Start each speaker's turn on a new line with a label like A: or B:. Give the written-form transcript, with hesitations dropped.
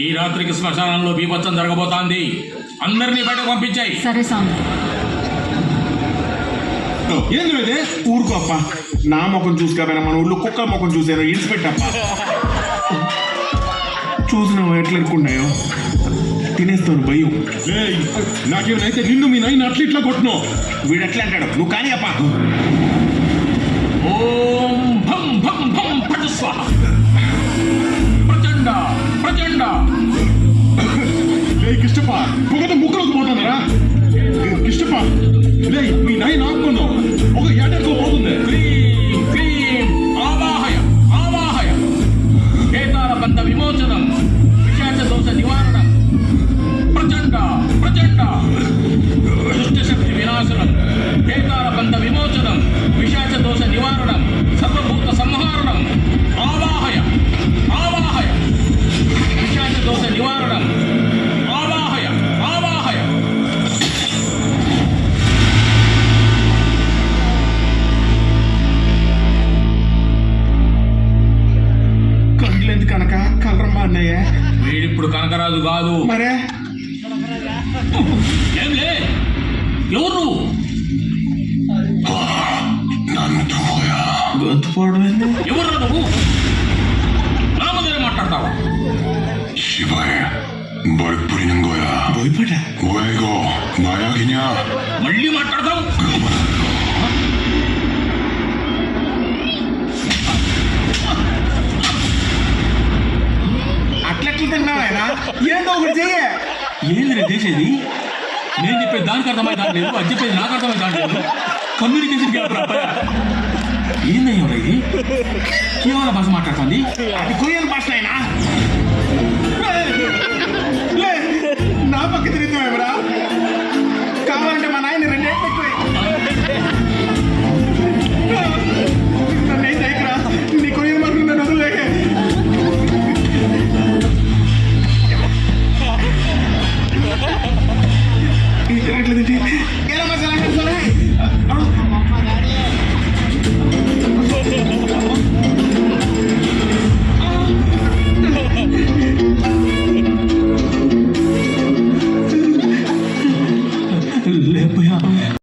A: ఈ రాత్రికి శ్మశానంలో బీభత్సం జరగబోతోంది. అందరినీ బయటకు పంపించాయి.
B: సరే స్వామి.
C: ఏంది ఊరుకో అప్ప. నా ముఖం చూసుకోపోయినా మన ఊళ్ళో కుక్కల ముఖం చూసాను ఇన్స్పెక్ట్ చూసినావు ఎట్లా అనుకున్నాయో తినేస్తాను భయం. నాకేమైతే నిన్ను మీ నాయన అట్లా ఇట్లా కొట్టినావు. వీడు ఎట్లా అంటాడు నువ్వు కానీ అప్ప.
A: ఓం భం భం భం ఫట్ స్వాహ. ప్రచండ ప్రచండ.
C: కిష్టప్ప పొగత ముక్కలకు పోతున్నారా కిష్టప్ప. మీ నాయన ఆపుకున్నావు ఒక ఏటకు పోతుంది.
A: క్లీం క్లీం ఆవాహయ ఆవాహయ. కేతాల బంధ విమోచనం, విశాచ దోష నివారణం. ప్రచండ ప్రచండ. దుష్టశక్తి వినాశనం, కేతాల బంధ విమోచనం, విశాచ దోష నివారణం, సర్వభూత సంహారణం. ఆవాహయ ఆవాహయ. విశాచ దోష నివారణం. ఆవాహయ ఆవాహయ.
C: కండ్లెందుకు కనుక కలరమ్మా అన్నయ్య.
A: వీడిప్పుడు కనకరాజు కాదు
C: మరే
A: ఏంలే. ఎవరు
C: గొంతు పోవడం
A: ఎవరు నువ్వు? నా ముందరే మాట్లాడతావా?
D: 시발 뭘 뿌리는 거야?
C: భయపడా
D: 뭐야 이거? 나야 그냥.
A: మళ్ళీ మాట్లాడతావు?
C: అట్లెట్లు తిన్నావైనా ఏందో ఒకటి చెయ్య.
A: ఏంది చేసేది? నేను చెప్పేది దానికి అర్థమై దాంట్లేదు, అది చెప్పేది నాకు అర్థమై దాంట్లేదు. Communication gap రాపాయ. ఏందయ్యా ఇది? కేవలం భాష మాట్లాడుతుంది.
C: అది కొరియన్ భాష అయినా